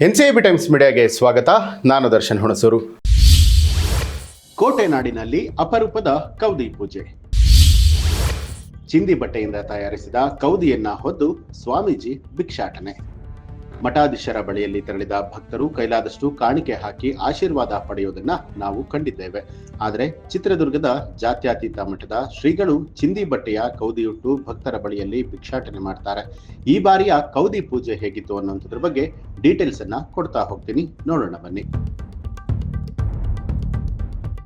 NCB times ಮೀಡಿಯಾಗೆ ಸ್ವಾಗತ. ನಾನು ದರ್ಶನ್ ಹುಣಸೂರು. ಕೋಟೆ ನಾಡಿನಲ್ಲಿ ಅಪರೂಪದ ಕೌದಿ ಪೂಜೆ. ಚಿಂದಿ ಬಟ್ಟೆಯಿಂದ ತಯಾರಿಸಿದ ಕೌದಿಯನ್ನ ಹೊದ್ದು ಸ್ವಾಮೀಜಿ ಭಿಕ್ಷಾಟನೆ. ಮಠಾಧೀಶರ ಬಳಿಯಲ್ಲಿ ತೆರಳಿದ ಭಕ್ತರು ಕೈಲಾದಷ್ಟು ಕಾಣಿಕೆ ಹಾಕಿ ಆಶೀರ್ವಾದ ಪಡೆಯುವುದನ್ನ ನಾವು ಕಂಡಿದ್ದೇವೆ. ಆದರೆ ಚಿತ್ರದುರ್ಗದ ಜಾತ್ಯತೀತ ಮಠದ ಶ್ರೀಗಳು ಚಿಂದಿ ಬಟ್ಟೆಯ ಕೌದಿಯುಟ್ಟು ಭಕ್ತರ ಬಳಿಯಲ್ಲಿ ಭಿಕ್ಷಾಟನೆ ಮಾಡ್ತಾರೆ. ಈ ಬಾರಿಯ ಕೌದಿ ಪೂಜೆ ಹೇಗಿತ್ತು ಅನ್ನೋದ್ರ ಬಗ್ಗೆ ಡೀಟೇಲ್ಸ್ ಅನ್ನ ಕೊಡ್ತಾ ಹೋಗ್ತೀನಿ, ನೋಡೋಣ ಬನ್ನಿ.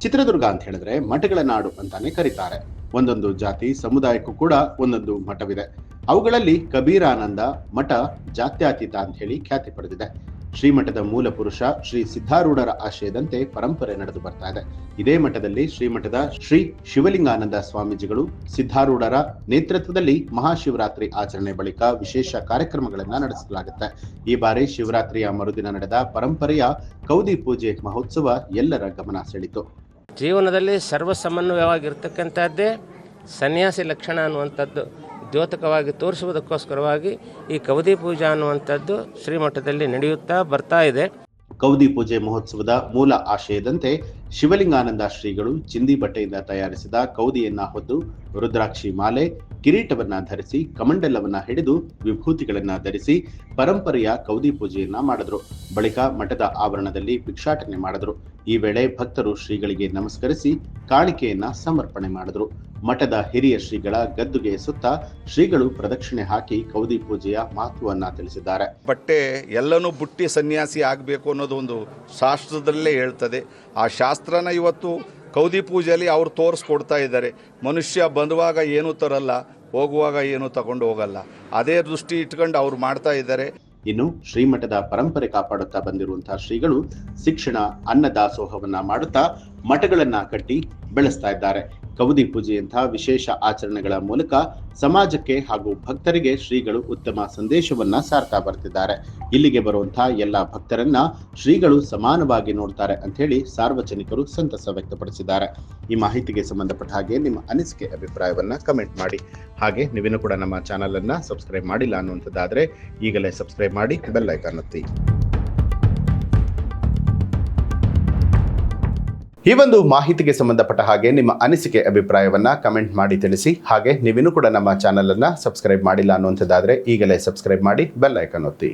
ಚಿತ್ರದುರ್ಗ ಅಂತ ಹೇಳಿದ್ರೆ ಮಠಗಳ ನಾಡು ಅಂತಾನೆ ಕರೀತಾರೆ. ಒಂದೊಂದು ಜಾತಿ ಸಮುದಾಯಕ್ಕೂ ಕೂಡ ಒಂದೊಂದು ಮಠವಿದೆ. ಅವುಗಳಲ್ಲಿ ಕಬೀರಾನಂದ ಮಠ ಜಾತ್ಯತೀತ ಅಂತ ಹೇಳಿ ಖ್ಯಾತಿ ಪಡೆದಿದೆ. ಶ್ರೀಮಠದ ಮೂಲ ಪುರುಷ ಶ್ರೀ ಸಿದ್ಧಾರೂಢರ ಆಶಯದಂತೆ ಪರಂಪರೆ ನಡೆದು ಬರ್ತಾ ಇದೆ. ಇದೇ ಮಠದಲ್ಲಿ ಶ್ರೀಮಠದ ಶ್ರೀ ಶಿವಲಿಂಗಾನಂದ ಸ್ವಾಮೀಜಿಗಳು ಸಿದ್ಧಾರೂಢರ ನೇತೃತ್ವದಲ್ಲಿ ಮಹಾಶಿವರಾತ್ರಿ ಆಚರಣೆ ಬಳಿಕ ವಿಶೇಷ ಕಾರ್ಯಕ್ರಮಗಳನ್ನ ನಡೆಸಲಾಗುತ್ತೆ. ಈ ಬಾರಿ ಶಿವರಾತ್ರಿಯ ಮರುದಿನ ನಡೆದ ಪರಂಪರೆಯ ಕೌದಿ ಪೂಜೆ ಮಹೋತ್ಸವ ಎಲ್ಲರ ಗಮನ ಸೆಳೆಯಿತು. ಜೀವನದಲ್ಲಿ ಸರ್ವಸಮನ್ವಯವಾಗಿರ್ತಕ್ಕಂಥದ್ದೇ ಸನ್ಯಾಸಿ ಲಕ್ಷಣ ಅನ್ನುವಂಥದ್ದು ದ್ಯೋತಕವಾಗಿ ತೋರಿಸುವುದಕ್ಕೋಸ್ಕರವಾಗಿ ಈ ಕೌದಿ ಪೂಜಾ ಅನ್ನುವಂಥದ್ದು ಶ್ರೀಮಠದಲ್ಲಿ ನಡೆಯುತ್ತಾ ಬರ್ತಾ ಇದೆ. ಕೌದಿ ಪೂಜೆ ಮಹೋತ್ಸವದ ಮೂಲ ಆಶಯದಂತೆ ಶಿವಲಿಂಗಾನಂದ ಶ್ರೀಗಳು ಚಿಂದಿ ಬಟ್ಟೆಯಿಂದ ತಯಾರಿಸಿದ ಕೌದಿಯನ್ನ ಹೊದ್ದು ರುದ್ರಾಕ್ಷಿ ಮಾಲೆ, ಕಿರೀಟವನ್ನ ಧರಿಸಿ, ಕಮಂಡಲವನ್ನ ಹಿಡಿದು ವಿಭೂತಿಗಳನ್ನ ಧರಿಸಿ ಪರಂಪರೆಯ ಕೌದಿ ಪೂಜೆಯನ್ನ ಮಾಡಿದ್ರು. ಬಳಿಕ ಮಠದ ಆವರಣದಲ್ಲಿ ಭಿಕ್ಷಾಟನೆ ಮಾಡಿದ್ರು. ಈ ವೇಳೆ ಭಕ್ತರು ಶ್ರೀಗಳಿಗೆ ನಮಸ್ಕರಿಸಿ ಕಾಣಿಕೆಯನ್ನ ಸಮರ್ಪಣೆ ಮಾಡಿದ್ರು. ಮಠದ ಹಿರಿಯ ಶ್ರೀಗಳ ಗದ್ದುಗೆ ಸುತ್ತ ಶ್ರೀಗಳು ಪ್ರದಕ್ಷಿಣೆ ಹಾಕಿ ಕೌದಿ ಪೂಜೆಯ ಮಹತ್ವವನ್ನ ತಿಳಿಸಿದ್ದಾರೆ. ಬಟ್ಟೆ ಎಲ್ಲನೂ ಬುಟ್ಟಿ ಸನ್ಯಾಸಿ ಆಗಬೇಕು ಅನ್ನೋದು ಒಂದು ಶಾಸ್ತ್ರದಲ್ಲೇ ಹೇಳ್ತದೆ. ಆ ಶಾಸ್ತ್ರನ ಇವತ್ತು ಕೌದಿ ಪೂಜೆಯಲ್ಲಿ ಅವರು ತೋರಿಸ್ಕೊಡ್ತಾ ಇದ್ದಾರೆ. ಮನುಷ್ಯ ಬಂದುವಾಗ ಏನೂ ತರಲ್ಲ, ಹೋಗುವಾಗ ಏನೂ ತಗೊಂಡು ಹೋಗಲ್ಲ. ಅದೇ ದೃಷ್ಟಿ ಇಟ್ಕೊಂಡು ಅವ್ರು ಮಾಡ್ತಾ ಇದ್ದಾರೆ. ಇನ್ನು ಶ್ರೀಮಠದ ಪರಂಪರೆ ಕಾಪಾಡುತ್ತಾ ಬಂದಿರುವಂತಹ ಶ್ರೀಗಳು ಶಿಕ್ಷಣ, ಅನ್ನದಾಸೋಹವನ್ನ ಮಾಡುತ್ತಾ ಮಠಗಳನ್ನ ಕಟ್ಟಿ ಬೆಳೆಸ್ತಾ ಇದ್ದಾರೆ. ಕೌದಿ ಪೂಜೆಯಂತಹ ವಿಶೇಷ ಆಚರಣೆಗಳ ಮೂಲಕ ಸಮಾಜಕ್ಕೆ ಹಾಗೂ ಭಕ್ತರಿಗೆ ಶ್ರೀಗಳು ಉತ್ತಮ ಸಂದೇಶವನ್ನ ಸಾರ್ತಾ ಬರ್ತಿದ್ದಾರೆ. ಇಲ್ಲಿಗೆ ಬರುವಂತಹ ಎಲ್ಲ ಭಕ್ತರನ್ನ ಶ್ರೀಗಳು ಸಮಾನವಾಗಿ ನೋಡ್ತಾರೆ ಅಂತ ಹೇಳಿ ಸಾರ್ವಜನಿಕರು ಸಂತಸ ವ್ಯಕ್ತಪಡಿಸಿದ್ದಾರೆ. ಈ ಮಾಹಿತಿಗೆ ಸಂಬಂಧಪಟ್ಟ ಹಾಗೆ ನಿಮ್ಮ ಅನಿಸಿಕೆ, ಅಭಿಪ್ರಾಯವನ್ನ ಕಮೆಂಟ್ ಮಾಡಿ. ಹಾಗೆ ನೀವೇನು ಕೂಡ ನಮ್ಮ ಚಾನಲ್ ಅನ್ನ ಸಬ್ಸ್ಕ್ರೈಬ್ ಮಾಡಿಲ್ಲ ಅನ್ನುವಂಥದ್ದಾದ್ರೆ ಈಗಲೇ ಸಬ್ಸ್ಕ್ರೈಬ್ ಮಾಡಿ, ಬೆಲ್ ಐಕಾನ್ ಒತ್ತಿ. ಈ ಒಂದು ಮಾಹಿತಿಗೆ ಸಂಬಂಧಪಟ್ಟ ಹಾಗೆ ನಿಮ್ಮ ಅನಿಸಿಕೆ, ಅಭಿಪ್ರಾಯವನ್ನ ಕಮೆಂಟ್ ಮಾಡಿ ತಿಳಿಸಿ. ಹಾಗೆ ನೀವಿನ್ನೂ ಕೂಡ ನಮ್ಮ ಚಾನಲ್ ಅನ್ನ ಸಬ್ಸ್ಕ್ರೈಬ್ ಮಾಡಿಲ್ಲ ಅನ್ನುವಂಥದ್ದಾದ್ರೆ ಈಗಲೇ ಸಬ್ಸ್ಕ್ರೈಬ್ ಮಾಡಿ, ಬೆಲ್ ಐಕಾನ್ ಒತ್ತಿ.